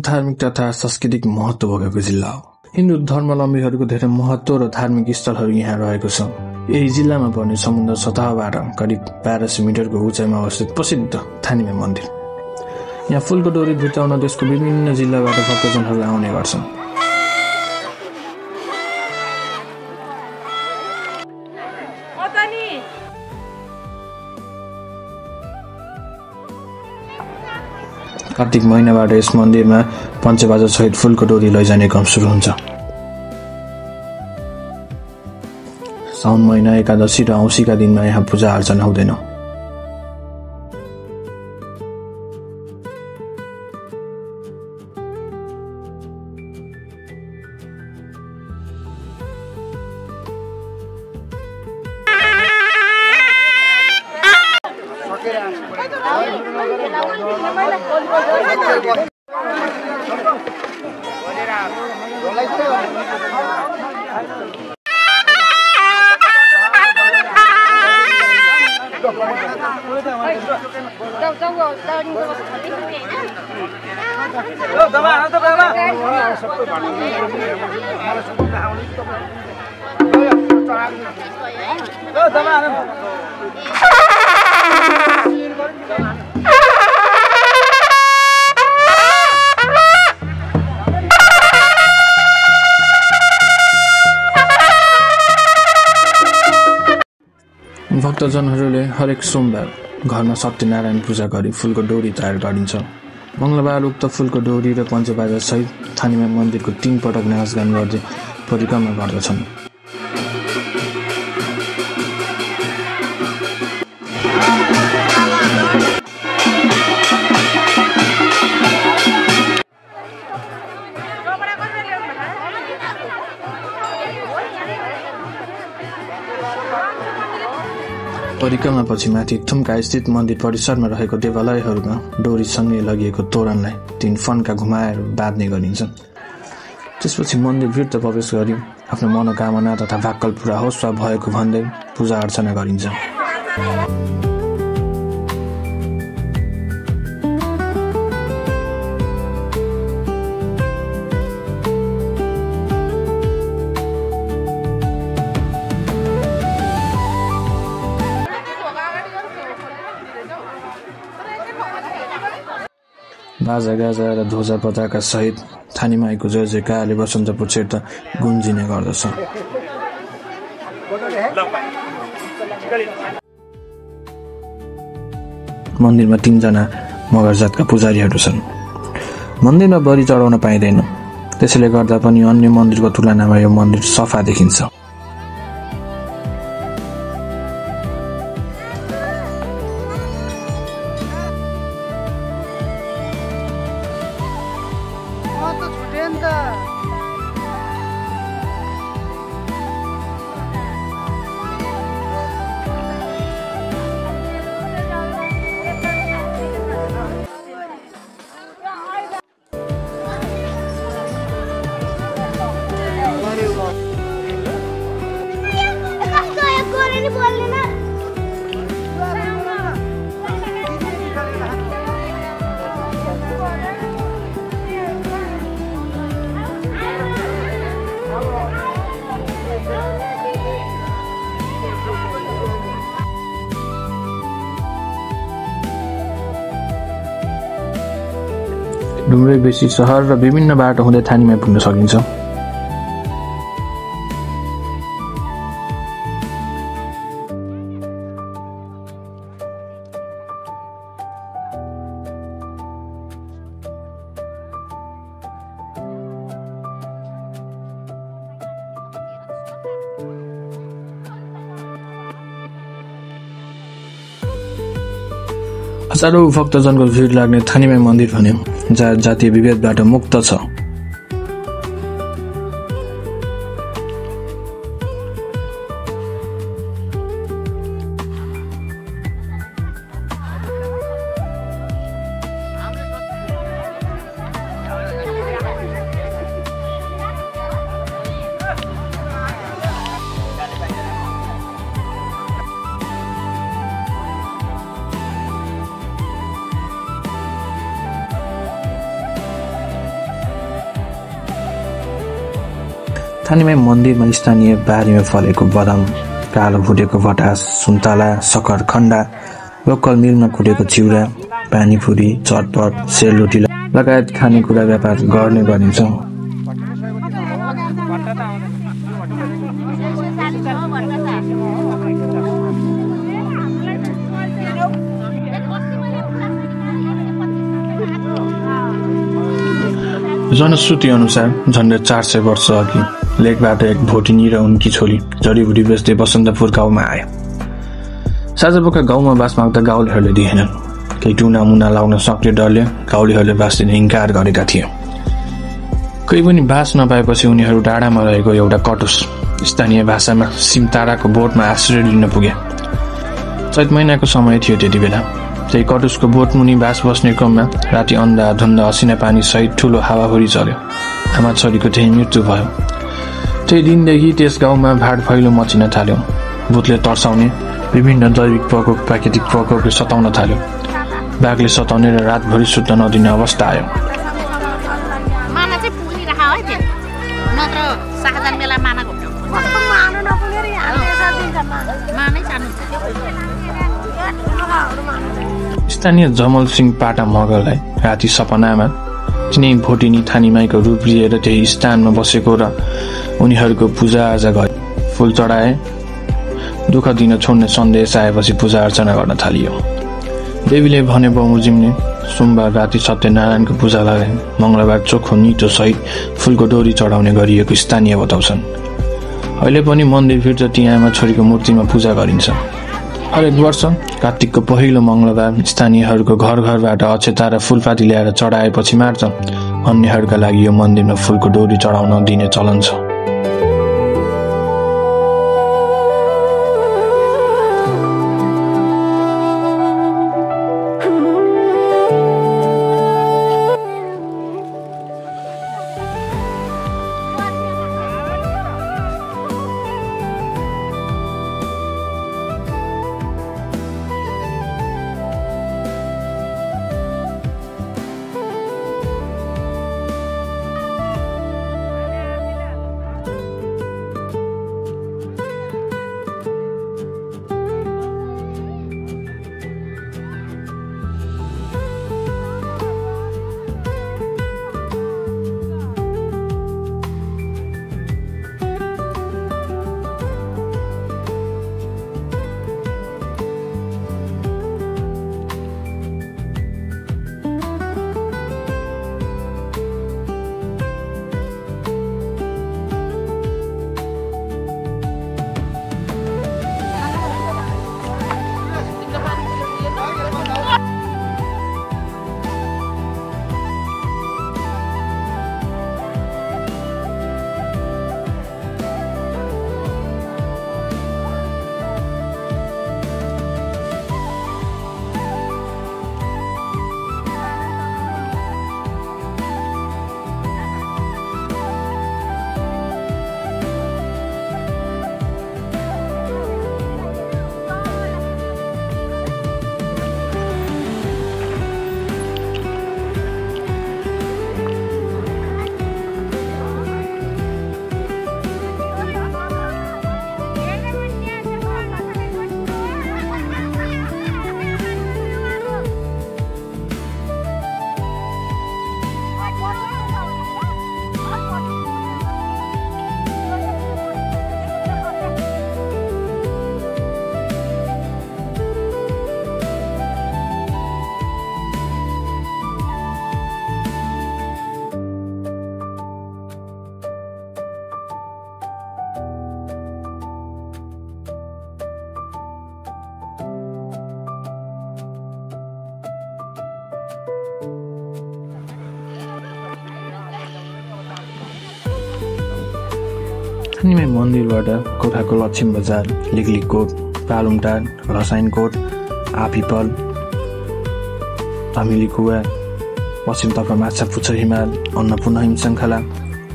धार्मिक तथा सांस्कृतिक महत्व भएको जिल्ला हो। हिन्दू धर्मावलम्बीहरूको धेरै महत्व र धार्मिक स्थलहरू यहाँ रहेको छ। यही जिल्लामा पर्ने समुद्र सतहबाट करिब 1200 मिटरको उचाइमा अवस्थित प्रसिद्ध थानीमा मन्दिर। यहाँ फूलको डोरी भित्राउन देशको विभिन्न जिल्लाबाट भक्तजनहरू आउने गर्छन्। कार्तिक महिनाबाट यस मन्दिरमा पञ्चबाजा सहित फूलको डोरी लैजाने क्रम सुरु हुन्छ। साउन महिना एकादशी र औँसीका दिनमा यहाँ पूजा अर्चना हुँदैन। भक्तजनहरूले हरेक सोमबार घरमा सत्यनारायण पूजा गरी फूलको डोरी तयार गरिन्छ। मंगलबार उक्त फूलको डोरी र पञ्चबाजा सहित थानीमा मन्दिरको 3 पटक नाचगान गर्दै परिक्रमा गर्दछन्। परिक्रमापछि माथि थुम्का स्थित मन्दिर परिसरमा रहेको देवालयहरूमा डोरीसँगै लगिएको तोरणलाई 3 फन्का घुमाएर बाँध्ने गरिन्छ। त्यसपछि मन्दिरभित्र प्रवेश गरी आफ्नो मनोकामना तथा भाक्कल पूरा होस् वा भएको भन्दै पूजा अर्चना गरिन्छ। बाजा गाजा र ध्वजा पताका सहित थानी माईको जय जयकारले बसन्तपुर क्षेत्र गुन्जिने गर्दछ। मन्दिरमा 3 जना मगर जातका पुजारीहरू छन्। मन्दिरमा बलि चढाउन पाइँदैन, त्यसैले गर्दा पनि अन्य मन्दिरको तुलनामा यो मन्दिर सफा देखिन्छ। डुम्रे बेसी सहर र विभिन्न बाटो हुँदै थानीमा पुग्न सकिन्छ। हजारौं भक्तजनको भिड लाग्ने थानीमा मन्दिर भने जातीय विभेदबाट मुक्त छ। थानीमै मन्दिरमा स्थानीय बारीमा फलेको बदाम, कालो भुटेको भटास, सुन्तला, सकरखण्डा, लोकल मिलमा कुटेको चिउरा, पानीपुरी, चटपट, सेलरोटी लगायत खानेकुरा व्यापार गर्ने गरिन्छ। जनश्रुति अनुसार झन्डै 400 वर्ष अघि लेकबाट एक भोटिनी र उनकी छोरी जडीबुटी बेच्दै बसन्तपुर गाउँमा आए। साँझपख गाउँमा बास माग्दा गाउँलेहरूले दिएनन्। केही टुना मुना लाउन सक्ने डरले गाउँलेहरूले बास दिन इन्कार गरेका थिए। कोही पनि बास नपाएपछि उनीहरू डाँडामा रहेको एउटा कटुस, स्थानीय भाषामा सिमताराको बोटमा आश्रय लिन पुगे। चैत महिनाको समय थियो त्यति बेला। त्यही कटुसको बोट मुनि बास बस्ने क्रममा राति अन्धाधुन्ध असिना पानी सहित ठूलो हावाहुरी चल्यो। आमा छोरीको त्यही मृत्यु भयो। त्यही दिनदेखि त्यस गाउँमा भाड फैलो मचिन थाल्यो। भूतले तर्साउने विभिन्न दैविक प्रकोप, प्राकृतिक प्रकोपले सताउन थाल्यो। बाघले सताउने र रातभरि सुत्न नदिने अवस्था आयो। स्थानीय जमल सिंह पाटा मगरलाई राति सपनामा तिनै भोटिनी थानीमाईको रूप लिएर त्यही स्थानमा बसेको र उनीहरूको पूजाआजा गरे। फूल चढाए। दुःख दिन छोड्ने सन्देश आएपछि पूजा अर्चना गर्न थालियो। देवीले भने बमोजिमले सोमबार राति सत्यनारायणको पूजा लगाए। मंगलबार चोखो नितो सहित फूलको डोरी चढाउने गरिएको स्थानीय बताउँछन्। अहिले पनि मन्दिर भित्र ती आमा छोरीको मूर्तिमा पूजा गरिन्छ। हरेक वर्ष कार्तिकको पहिलो मंगलबार स्थानीयहरूको घर घरबाट अक्षता र फूलपाती ल्याएर चढाएपछि मात्र अन्यहरूका लागि यो मन्दिरमा फूलको डोरी चढाउन दिने चलन छ। थानीमै मन्दिरबाट गोठाको लक्ष्मी बजार, लिगलिकोट, पालुमटार, रसाइनकोट, आपिपल, अमिलीकुवा, पश्चिमतर्फ माछापुच्छर हिमाल, अन्नपूर्ण हिम श्रृङ्खला,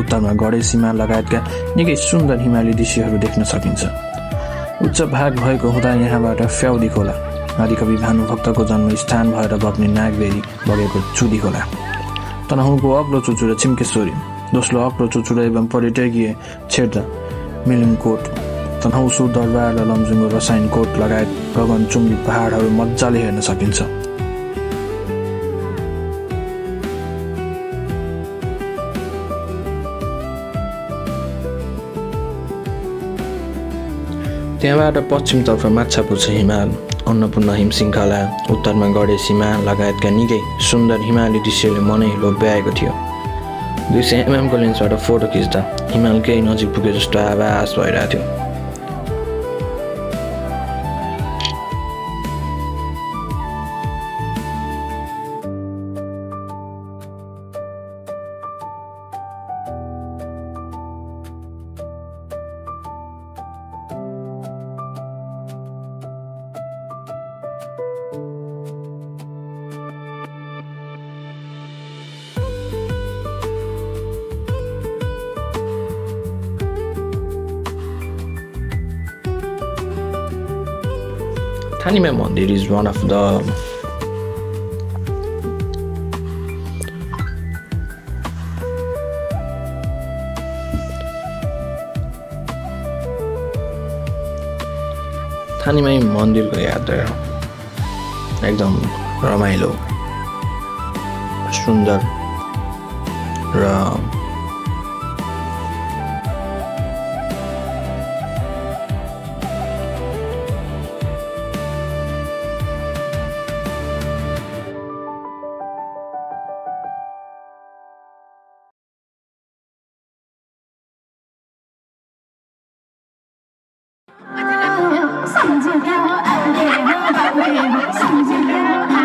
उत्तरमा गणेश हिमाल लगायतका निकै सुन्दर हिमाली दृश्यहरू देख्न सकिन्छ। उच्च भाग भएको हुँदा यहाँबाट फ्याउदी खोला, आदिकवि भानुभक्तको जन्मस्थान भएर बग्ने नागबेरी बगेको चुदी खोला, तनहुँको अग्लो चुचु र छिम्केश्वरी, दोस्रो अक्रोचुचुर एवं पर्यटकीय क्षेत्र मिलिङकोट तनहुसु दरबार र लमजुङको रसायन कोट लगायत गगनचुम्बी पहाडहरू मजाले हेर्न सकिन्छ। त्यहाँबाट पश्चिमतर्फ माछापुच्छ्रे हिमाल, अन्नपूर्ण हिमशृङ्खला, उत्तरमा गणेश हिमाल लगायतका निकै सुन्दर हिमाली दृश्यले मनै लोभ्याएको थियो। 200 mm को लेन्सबाट फोटो खिच्दा हिमालकै नजिक पुगे जस्तो आभास भइरहेको थियो। Thanima Mandir is one of the थानीमै मन्दिरको यात्रा एकदम रमाइलो, सुन्दर र समझ गया